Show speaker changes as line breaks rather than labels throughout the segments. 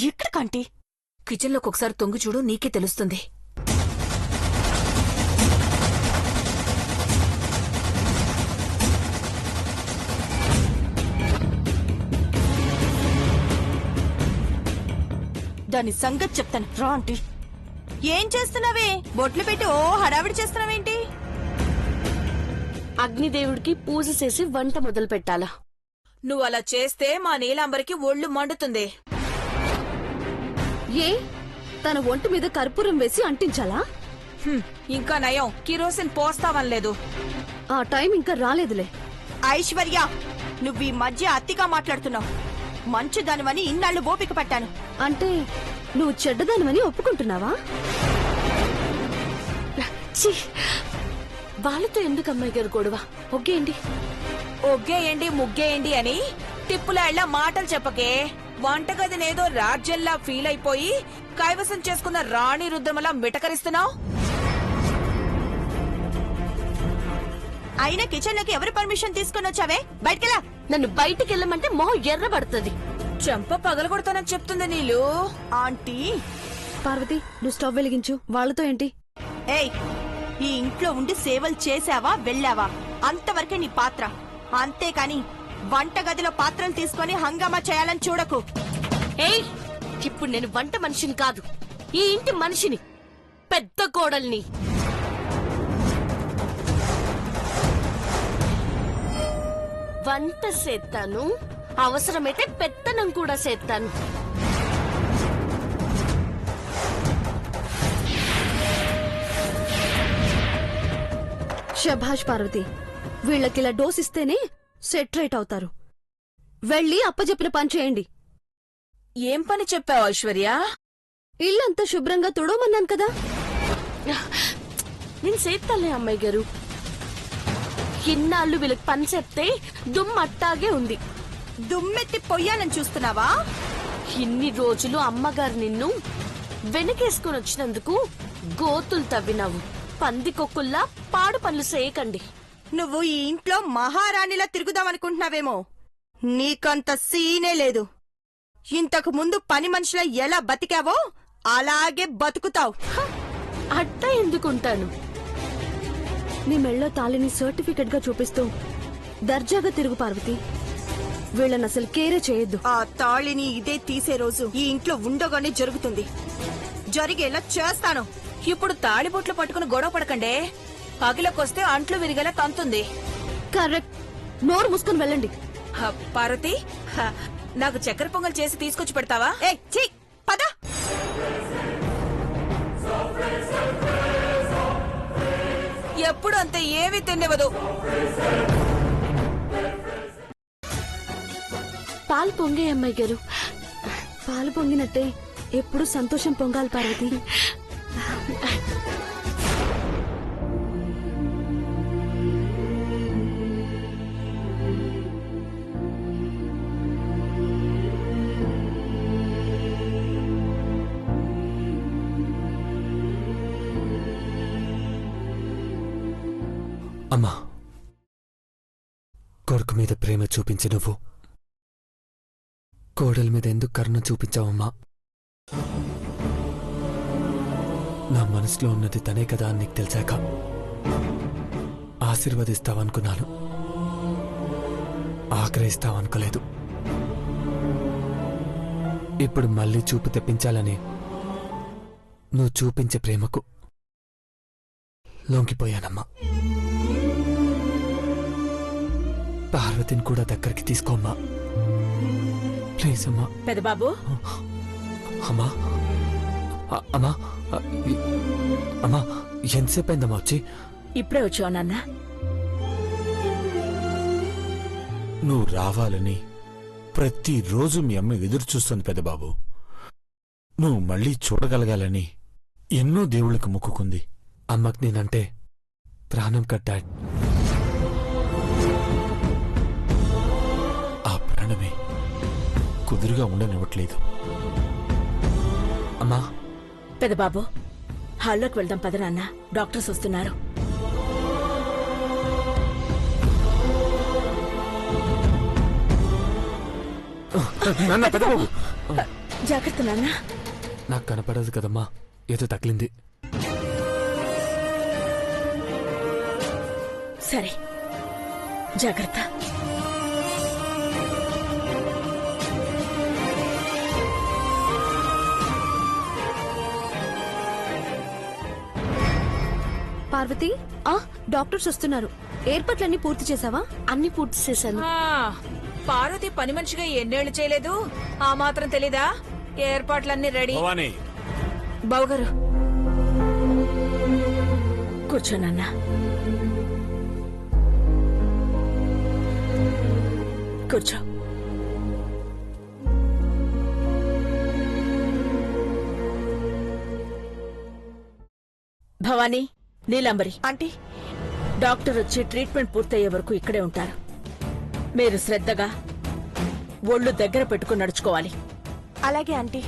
ఎక్కడికంటీ?
కిచెన్లోకి ఒకసారి తొంగి చూడు, నీకే తెలుస్తుంది.
దాని సంగతి చెప్తాను రా ఆంటీ. ఏం చేస్తున్నావే? బొట్లు పెట్టి ఓ హడావిడి చేస్తున్నావేంటి?
అగ్నిదేవుడికి పూజ చేసి వంట మొదలు పెట్టాలా?
నువ్వు అలా చేస్తే మా నీలాంబరికి ఒళ్ళు మండుతుంది.
ఏ తన ఒంటి మీద కర్పూరం వేసి అంటించాలా?
ఇంకా నయం, కిరోసిన్ పోస్తావనలేదు.
ఆ టైం ఇంకా రాలేదులే.
ఐశ్వర్య, నువ్వు ఈ మధ్య అతిగా మాట్లాడుతున్నావు. మంచిదానివని ఇన్నాళ్ళు ఓపిక పట్టాను.
అంటే నువ్వు చెడ్డదానివని ఒప్పుకుంటున్నావా? ఛీ, వాళ్ళతో ఎందుకు అమ్మాయి గారు గొడవ? ఒగ్గేయండి.
ఒగ్గేయండి ముగ్గేయండి అని టిప్పులాళ్ల మాటలు చెప్పకే. వంటగదినేదో రాజ్యంలా ఫీల్ అయిపోయి కైవసం చేసుకున్న రాణి రుద్రమలా మిటకరిస్తున్నావు.
అయినా కిచెన్ లోకి ఎవరి పర్మిషన్ తీసుకుని వచ్చావే? బయటకెలా.
నన్ను బయటికి వెళ్ళమంటే మొహం ఎర్రబడుతుంది.
చెంప పగలగొడతానని చెప్తుంది నీళ్ళు.
ఆంటీ.
పార్వతి, నువ్వు స్టవ్ వెలిగించు. వాళ్ళతో ఏంటి?
ఏయ్, ఈ ఇంట్లో ఉండి సేవలు చేసావా వెళ్ళావా అంతవరకే నీ పాత్ర. అంతేకాని వంటగదిలో పాత్రలు తీసుకొని హంగామా చేయాలని చూడకు.
ఏయ్, ఇప్పుడు నేను వంట మనిషిని కాదు, ఈ ఇంటి మనిషిని, పెద్ద కోడల్ని. వంట చేస్తాను, అవసరమైతే పెత్తనం కూడా చేస్తాను. శభాష్ పార్వతి, వీళ్ళకిలా డోస్ ఇస్తేనే సెట్ రైట్ అవుతారు. వెళ్ళి అప్పచెప్పిన పని చేయండి.
ఏం పని చెప్పావు ఐశ్వర్య?
ఇల్లంతా శుభ్రంగా తుడవమన్నాను కదా. నేను చేస్తాలే అమ్మాయి గారు. ఇన్నాళ్ళు వీళ్ళకి పని చెప్తే దుమ్మట్టాగే ఉంది.
దుమ్మెత్తి పొయ్యాలని చూస్తున్నావా?
ఇన్ని రోజులు అమ్మగారు నిన్ను వెనకేసుకుని వచ్చినందుకు గోతులు తవ్వినావు. పందికొక్కుల్లా పాడు పనులు చేయకండి.
నువ్వు ఈ ఇంట్లో మహారాణిలా తిరుగుదామనుకుంటున్నావేమో. నీకంత సీనే లేదు. ఇంతకు ముందు పని మనుషుల ఎలా బతికావో అలాగే బతుకుతావు.
అట్టా ఎందుకుంటాను? నీ మెళ్ళో తాళిని సర్టిఫికెట్ గా చూపిస్తూ దర్జాగా తిరుగు పార్వతి. వీళ్ళని అసలు కేరే చేయొద్దు.
ఆ తాళిని ఇదే తీసే రోజు ఈ ఇంట్లో ఉండగానే జరుగుతుంది. జరిగేలా చేస్తాను.
ఇప్పుడు తాళిబొట్లు పట్టుకుని గొడవ పడకండే. పగిలకొస్తే అంట్లు విరిగేలా తంతుంది.
కరెక్ట్. నోరు మూసుకొని వెళ్ళండి.
పార్వతి, నాకు చక్కెర పొంగల్ చేసి తీసుకొచ్చి పెడతావా?
పద.
ఎప్పుడు అంతే, ఏమీ తినేవదు.
పాలు పొంగే అమ్మాయి గారు. పాలు పొంగినట్టే ఎప్పుడు సంతోషం పొంగాలి పార్వతి.
అమ్మా, కొడుకు మీద ప్రేమ చూపించి నువ్వు కోడలి మీద ఎందుకు కరుణ చూపించావమ్మా? నా మనసులో ఉన్నది తనే కదా అని నీకు తెలిసాక ఆశీర్వదిస్తావనుకున్నాను, ఆగ్రహిస్తావనుకోలేదు. ఇప్పుడు మళ్ళీ చూపు తెప్పించాలని నువ్వు చూపించే ప్రేమకు లొంగిపోయానమ్మా. పార్వతిని కూడా దగ్గరికి తీసుకోమ్మా, ప్లీజ్ అమ్మా.
పెదబాబు.
అమ్మా, అమ్మా, అమ్మా, ఎంతసేపు అయిందమ్మా వచ్చి?
ఇప్పుడే వచ్చావు నాన్న.
నువ్వు రావాలని ప్రతిరోజు మీ అమ్మ ఎదురు చూస్తుంది పెద్దబాబు. నువ్వు మళ్ళీ చూడగలగాలని ఎన్నో దేవుళ్ళకి మొక్కుకుంది.
అమ్మకి నేనంటే ప్రాణం కట్టాడు.
ఆ ప్రాణమే కుదురుగా ఉండనివ్వట్లేదు.
అమ్మా.
పెదబాబు, హాల్లోకి వెళ్దాం పద నాన్న, డాక్టర్స్ వస్తున్నారు.
నాన్న పెద్దబాబు
జాగ్రత్త నాన్న.
నాకు కనపడదు కదమ్మా, ఏదో తగిలింది.
సరే జాగ్రత్త.
పార్వతి, డాక్టర్స్ వస్తున్నారు. ఏర్పాట్లన్నీ పూర్తి చేసావా? అన్ని పూర్తి చేశాను.
పార్వతి పని మనిషిగా ఎన్నేళ్లు చేయలేదు, ఆ మాత్రం తెలీదా? ఏర్పాట్లన్నీ రెడీ.
భవానీ,
బావగారు కూర్చోనన్నా. కూర్చో. భవానీ, నీలంబరి
ఆంటీ,
డాక్టర్ వచ్చి ట్రీట్మెంట్ పూర్తయ్యే వరకు ఇక్కడే ఉంటారు. మీరు శ్రద్ధగా ఒళ్ళు దగ్గర పెట్టుకుని నడుచుకోవాలి.
అలాగే ఆంటీ.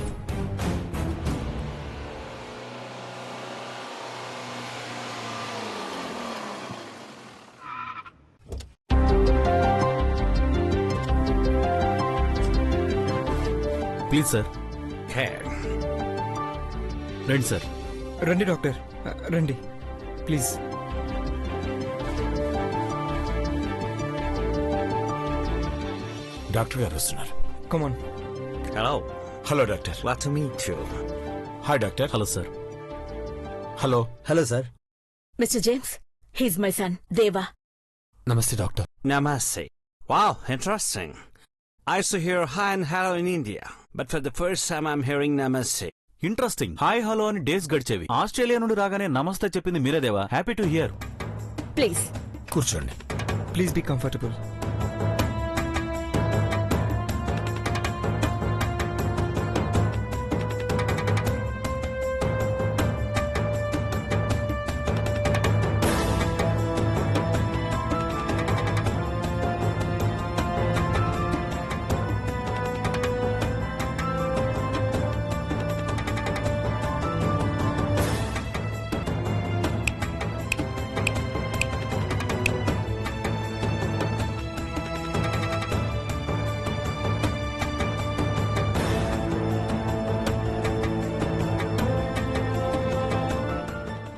ప్లీజ్ సార్, రండి సార్.
రండి డాక్టర్, రండి ప్లీజ్.
డాక్టర్ గారు వస్తున్నారు.
Come on.
Hello,
hello doctor.
glad to meet you.
Hi doctor.
Hello sir.
Hello.
Hello sir.
Mister James, he's my son Deva.
నమస్తే doctor.
Namaste. Wow, interesting. I used to hear hi and hello in India, but for the first time I'm hearing Namaste.
Interesting. Hi hello అని days గడిచేవి. Australia నుండి రాగానే నమస్తే చెప్పింది మీరేదేవా. Happy to hear.
Please
కూర్చోండి.
Please be comfortable.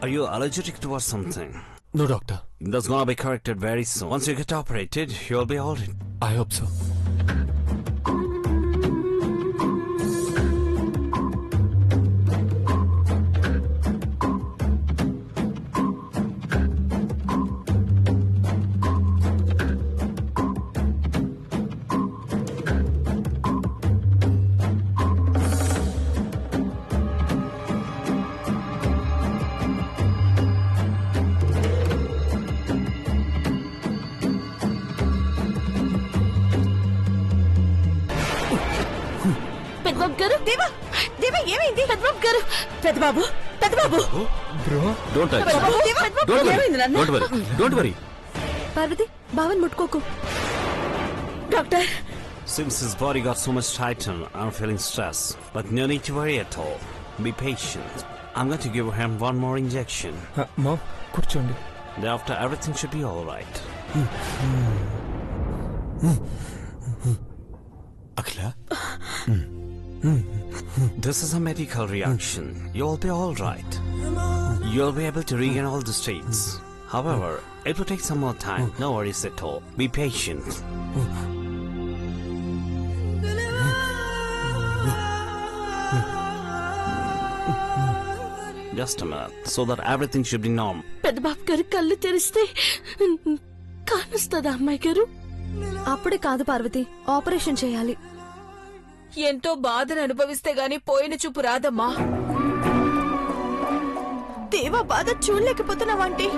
Are you allergic towards something?
No doctor.
That's gonna be corrected very soon. Once you get operated, you'll be alright.
I hope so.
Peddababu garu,
Deva, Deva ఏమైంది?
Peddababu garu,
Peddababu, Peddababu.
Bro,
don't touch.
Peddababu,
don't worry.
ఏమైంది నాన్న?
Don't worry. Don't worry.
Parvathi, బావన్ ముట్టుకోకు.
Doctor,
Since his body got so much tightened, I'm feeling stressed. But no need to worry at all. Be patient. I'm going to give him one more injection.
Ma'am కూర్చోండి.
Thereafter, everything should be alright.
Akhila,
This is a medical reaction. You'll be alright. You'll be able to regain all the states. However, it will take some more time. No worries at all. Be patient. Just a minute, so that everything should be normal.
పెద్దబాబు గారు కళ్ళు తెరిస్తే కానొస్తుందా అమ్మాయి గారు? అప్పుడే కాదు Parvati, operation చేయాలి.
ఎంతో బాధను అనుభవిస్తే గాని పోయిన చూపు రాదమ్మా.
దేవా బాధ చూడలేకపోతున్నావాంటీ?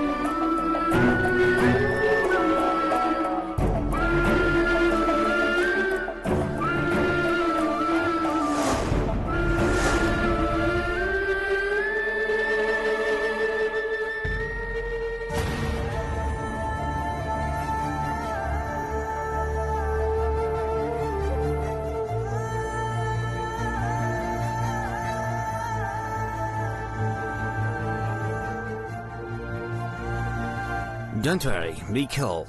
Don't worry, be cool.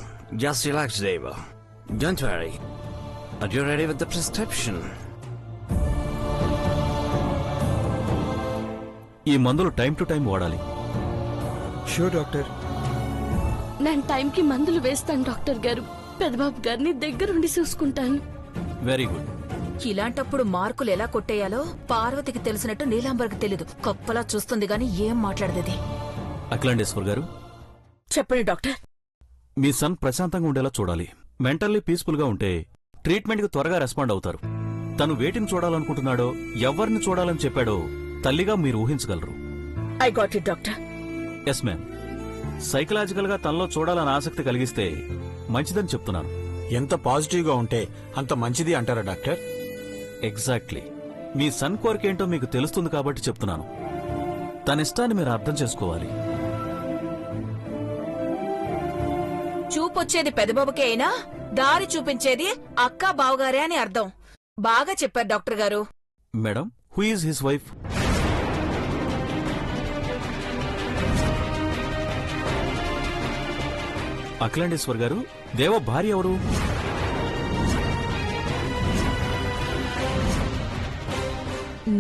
Just relax, Deva. Don't worry. Are you ready with the prescription?
ఈ మందులు టైం టు టైం వాడాలి.
Sure doctor.
నేను టైంకి మందులు వేస్తాను డాక్టర్ గారు. పెద్దబాబు గారిని దగ్గరుండి చూసుకుంటాను.
Very good.
ఇలాంటప్పుడు మార్కులు ఎలా కొట్టేయాలో పార్వతికి తెలిసినట్టు నీలాంబర్కి తెలీదు. కప్పలా చూస్తుంది గాని ఏం మాట్లాడదది.
అఖిలాండేశ్వర్ గారు,
చెప్పండి డాక్టర్.
మీ సన్ ప్రశాంతంగా ఉండేలా చూడాలి. మెంటల్లీ పీస్ఫుల్ గా ఉంటే ట్రీట్మెంట్కి త్వరగా రెస్పాండ్ అవుతారు. తను వేటిని చూడాలనుకుంటున్నాడో, ఎవరిని చూడాలని చెప్పాడో తల్లిగా మీరు ఊహించగలరు.
I got it doctor.
Yes ma'am. Psychological గా తనలో చూడాలని ఆసక్తి కలిగిస్తే మంచిదని చెప్తున్నాను.
ఎంత పాజిటివ్ గా ఉంటే అంత మంచిది అంటారా డాక్టర్?
ఎగ్జాక్ట్లీ. మీ సన్ కోరికేంటో మీకు తెలుస్తుంది కాబట్టి చెప్తున్నాను. తన ఇష్టాన్ని మీరు అర్థం చేసుకోవాలి.
చూపొచ్చేది పెదబాబుకే అయినా దారి చూపించేది అక్కా బావగారే అని అర్థం. బాగా చెప్పారు doctor garu.
Madam, who is his wife? Akhilandeshwar garu, Deva భార్య ఎవరు?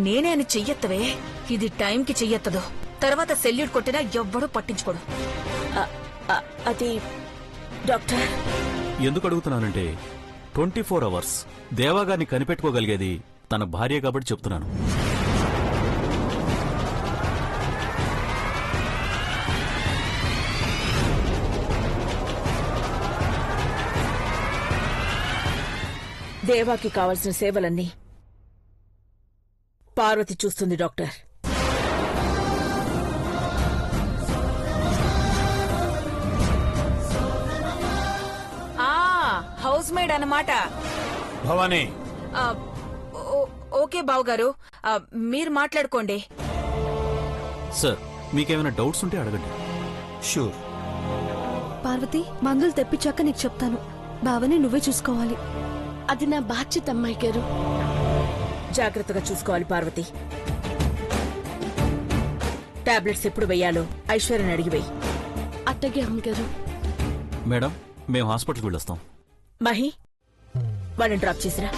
నేనే అని చెయ్యత్తవే. ఇది టైంకి చెయ్యత్తదు. తర్వాత సెల్యూట్ కొట్టినా ఎవ్వడూ పట్టించుకోడు.
అది డాక్టర్.
ఎందుకు అడుగుతున్నానంటే 24 అవర్స్ దేవాగారిని కనిపెట్టుకోగలిగేది తన భార్య కాబట్టి చెప్తున్నాను.
దేవాకి కావలసిన సేవలన్నీ పార్వతి చూస్తుంది డాక్టర్.
హౌస్ మేడ్ అన్నమాట.
భవానీ,
ఓకే బావగారు, మీరు మాట్లాడుకోండి.
సార్, మీకేమైనా డౌట్స్ ఉంటే అడగండి.
షూర్.
పార్వతి, మందులు తెప్పించాక నీకు చెప్తాను. బావని నువ్వే చూసుకోవాలి. అది నా బాధ్యత అమ్మాయి గారు.
జాగ్రత్తగా చూసుకోవాలి పార్వతి. టాబ్లెట్స్ ఎప్పుడు వెయ్యాలో ఐశ్వర్యని అడిగి వెయ్యి.
అట్టగే అమ్మగారు.
మేడం, మేము హాస్పిటల్కి వెళ్ళొస్తాం.
మహి, వాళ్ళని డ్రాప్ చేసిరా.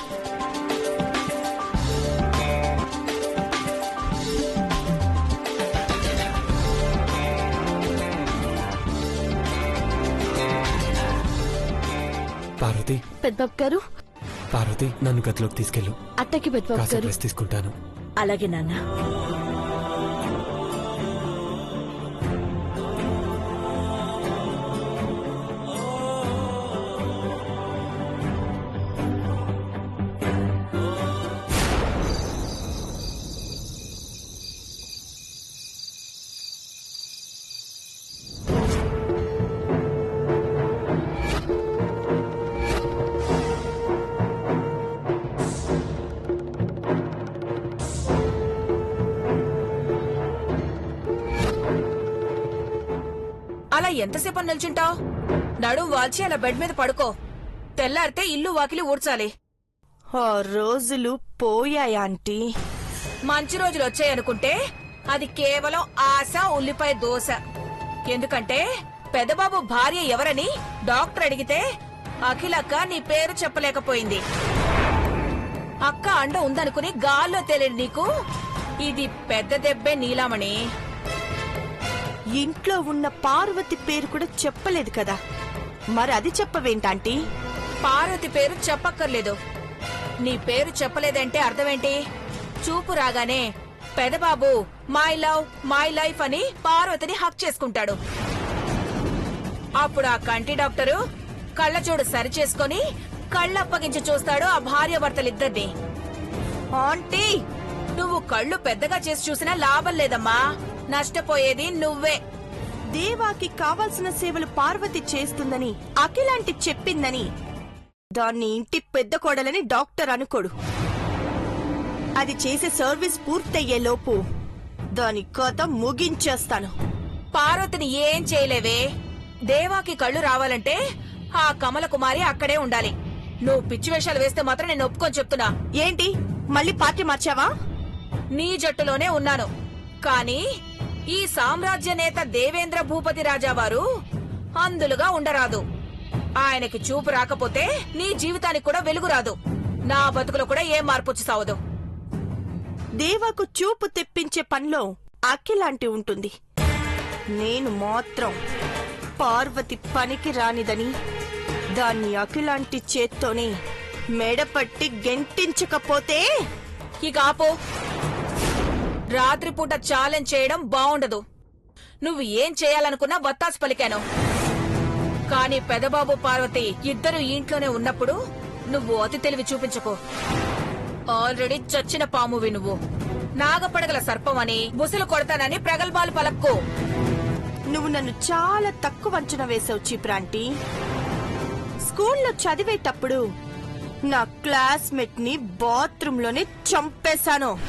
పార్వతి,
పెద్దబాబు గారు.
పార్వతి, నన్ను గదిలోకి తీసుకెళ్ళు.
అట్టకి పెద్దబాబు
కాసేపు
గారు.
రెస్ట్ తీసుకుంటాను.
అలాగే నాన్న.
అలా ఎంతసేపు నిల్చుంటావు? నడుం వాల్చి అలా బెడ్ మీద పడుకో. తెల్లారితే ఇల్లు వాకిలి ఊడ్చాలి.
ఆ రోజులు పోయాయి ఆంటీ.
మంచి రోజులు వచ్చాయనుకుంటే అది కేవలం ఆశ, ఉల్లిపాయ దోశ. ఎందుకంటే పెదబాబు భార్య ఎవరని డాక్టర్ అడిగితే అఖిలక్క నీ పేరు చెప్పలేకపోయింది. అక్క అండ ఉందనుకుని గాల్లో తేలేడు నీకు. ఇది పెద్ద దెబ్బే నీలామణి.
ఇంట్లో ఉన్న పార్వతి పేరు కూడా చెప్పలేదు కదా, మరి అది చెప్పవేంటాంటీ?
పార్వతి పేరు చెప్పక్కర్లేదు. నీ పేరు చెప్పలేదంటే అర్థమేంటి? చూపు రాగానే Pedababu my love my life అని పార్వతిని హక్ చేసుకుంటాడు. అప్పుడు ఆ కంటి డాక్టరు కళ్ళజోడు సరిచేసుకొని కళ్ళప్పగించి చూస్తాడు ఆ భార్యాభర్తలిద్దరిని. ఆంటీ, నువ్వు కళ్ళు పెద్దగా చేసి చూసినా లాభం లేదమ్మా. నష్టపోయేది నువ్వే.
దేవాకి కావాల్సిన సేవలు పార్వతి చేస్తుందని అఖిలాంటి చెప్పిందని దాన్ని ఇంటి పెద్ద కోడలని డాక్టర్ అనుకోడు. అది చేసే సర్వీస్ పూర్తయ్యే లోపు దాని కథ ముగించేస్తాను.
పార్వతిని ఏం చేయలేవే. దేవాకి కళ్ళు రావాలంటే ఆ కమలకుమారి అక్కడే ఉండాలి. నువ్వు పిచ్చి వేషాలు వేస్తే మాత్రం నేను ఒప్పుకొని చెప్తున్నా.
ఏంటి, మళ్ళీ పార్టీ మార్చావా?
నీ జట్టులోనే ఉన్నాను. కానీ ఈ సామ్రాజ్య నేత దేవేంద్ర భూపతి రాజావారు అందులుగా ఉండరాదు. ఆయనకి చూపు రాకపోతే నీ జీవితానికి కూడా వెలుగు రాదు. నా బతుకులో కూడా ఏం మార్పు వచ్చి సావదు.
దేవాకు చూపు తెప్పించే పనిలో అఖిలాంటి ఉంటుంది. నేను మాత్రం పార్వతి పనికి రానిదని దాన్ని అఖిలాంటి చేత్తోనే మెడపట్టి గెంటించకపోతే
ఇక ఆపో. రాత్రిపూట ఛాలెంజ్ చేయడం బావుండదు. నువ్వు ఏం చేయాలనుకున్నా వత్తాసు పలికాను. కానీ పెదబాబు పార్వతి ఇద్దరు ఇంట్లోనే ఉన్నప్పుడు నువ్వు అతి తెలివి చూపించకు. ఆల్రెడీ చచ్చిన పామువి నువ్వు. నాగపడగల సర్పమని బుసలు కొడతానని ప్రగల్భాలు పలక్కు.
నువ్వు నన్ను చాలా తక్కువ అంచనా వేసావు చీప్రాంటీ. స్కూల్లో చదివేటప్పుడు నా క్లాస్మేట్ ని బాత్రూమ్ లోనే చంపేశాను.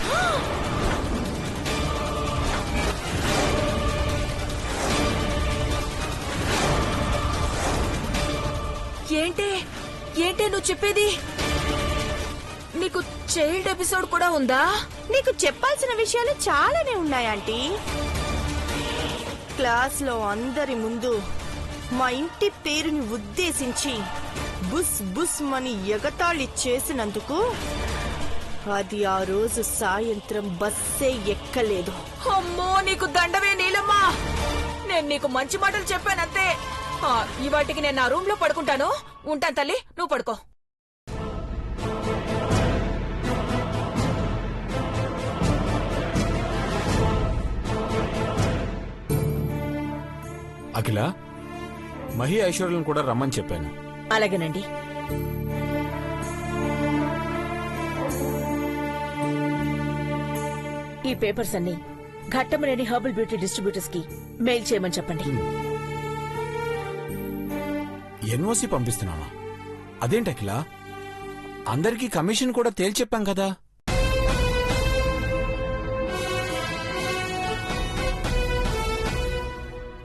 ఏంటే నువ్వు చెప్పేది? నీకు చైల్డ్ ఎపిసోడ్ కూడా ఉందా?
నీకు చెప్పాల్సిన విషయాలు చాలానే ఉన్నాయాంటీ. క్లాస్ లో అందరి ముందు మా ఇంటి పేరుని ఉద్దేశించి బుస్ బుస్ మని ఎగతాళి చేసినందుకు అది ఆ రోజు సాయంత్రం బస్సే ఎక్కలేదు.
అమ్మో, నీకు దండవే నీలమ్మా. నేను నీకు మంచి మాటలు చెప్పానంతే. ఇవాటికి నేను నా రూమ్ లో పడుకుంటాను. ఉంటాను తల్లి, నువ్వు పడుకో.
అఖిల, మహి ఐశ్వర్యం కూడా రమ్మని చెప్పాను.
అలాగేనండి. ఈ పేపర్స్ అన్ని ఘట్టమనేని హర్బల్ బ్యూటీ డిస్ట్రిబ్యూటర్స్ కి మెయిల్ చేయమని చెప్పండి.
ఎన్ఓసి పంపిస్తున్నావా? అదేంటి అఖిల, అందరికీ కమిషన్ కూడా తేల్చెప్పాం కదా.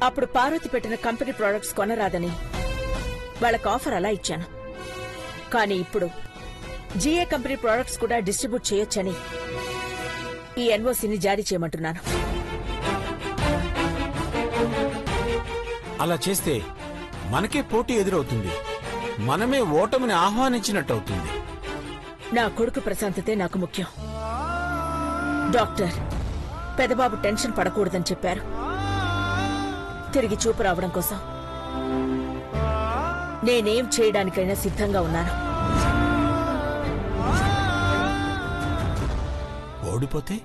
అప్పుడు పార్వతి పెట్టిన కంపెనీ ప్రొడక్ట్స్ కొనరాదని వాళ్ళకి ఆఫర్ అలా ఇచ్చాను. కానీ ఇప్పుడు జీఏ కంపెనీ ప్రొడక్ట్స్ కూడా డిస్ట్రిబ్యూట్ చేయొచ్చని ఈ ఎన్ఓసిని జారీ చేయమంటున్నాను.
అలా చేస్తే మనకే పోటీ ఎదురవుతుంది. మనమే ఓటమిని ఆహ్వానించినట్టవుతుంది.
నా కొడుకు ప్రశాంతతే నాకు ముఖ్యం. డాక్టర్ పెదబాబు టెన్షన్ పడకూడదని చెప్పారు. తిరిగి చూపు రావడం కోసం నేనేం చేయడానికైనా సిద్ధంగా ఉన్నాను.
ఓడిపోతే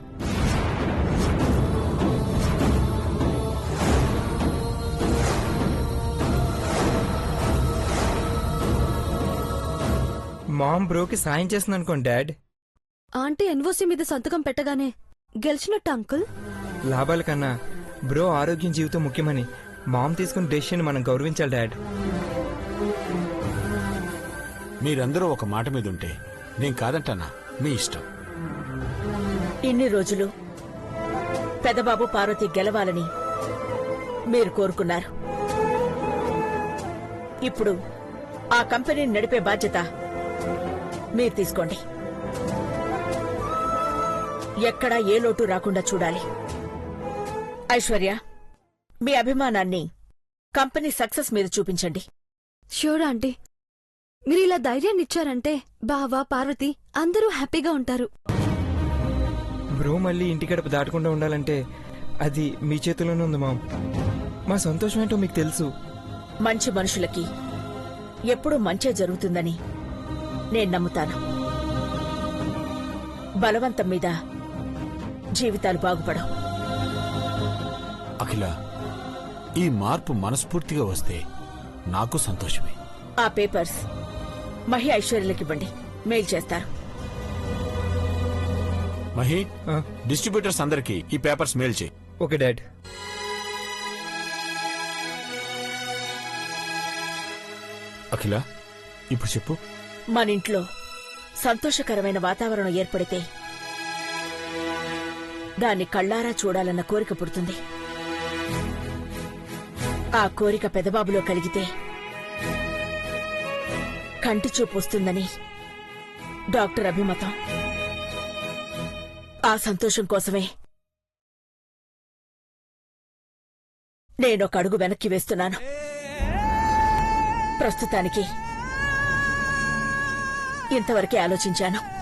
మామ్ బ్రోకి సాయం చేస్తుంది అనుకోండి డాడ్.
ఆంటీ ఎన్ఓసి మీద సంతకం పెట్టగానే గెలిచినట్టు అంకుల్.
లాభాల కన్నా బ్రో ఆరోగ్యం జీవితం ముఖ్యమని మామ్ తీసుకున్న డెసిషన్ మనం గౌరవించాలి డాడ్.
మీరందరూ ఒక మాట మీద ఉంటే నేను కాదంటానా? మీ ఇష్టం.
ఇన్ని రోజులు పెదబాబు పార్వతి గెలవాలని మీరు కోరుకున్నారు. ఇప్పుడు ఆ కంపెనీని నడిపే బాధ్యత మీరు తీసుకోండి. ఎక్కడా ఏ లోటు రాకుండా చూడాలి. ఐశ్వర్య, మీ అభిమానాన్ని కంపెనీ సక్సెస్ మీద చూపించండి.
Sure aunty. మీరు ఇలా ధైర్యాన్ని ఇచ్చారంటే బావ పార్వతి అందరూ హ్యాపీగా ఉంటారు.
బ్రో మళ్ళీ ఇంటి గడప దాటకుండా ఉండాలంటే అది మీ చేతిలోనే ఉంది మామ్. మా సంతోషం ఏంటో మీకు తెలుసు.
మంచి మనుషులకి ఎప్పుడూ మంచే జరుగుతుందని నేను నమ్ముతాను. బలవంతం మీద జీవితాలు బాగుపడవు.
అఖిల, ఈ మార్పు మనస్ఫూర్తిగా వస్తే నాకు సంతోషమే.
ఆ పేపర్స్ మహి ఐశ్వర్యలకివ్వండి, మెయిల్ చేస్తారు.
మహి,
ఆ,
డిస్ట్రిబ్యూటర్స్ అందరికీ ఈ పేపర్స్ మెయిల్ చేయి.
Okay dad.
అఖిల, ఇప్పుడు చెప్పు.
మన ఇంట్లో సంతోషకరమైన వాతావరణం ఏర్పడితే దాన్ని కళ్ళారా చూడాలన్న కోరిక పుడుతుంది. ఆ కోరిక పెదబాబులో కలిగితే కంటి చూపు వస్తుందని డాక్టర్ అభిమతం. ఆ సంతోషం కోసమే నేనొక అడుగు వెనక్కి వేస్తున్నాను. ప్రస్తుతానికి ఇంతవరకే ఆలోచించాను.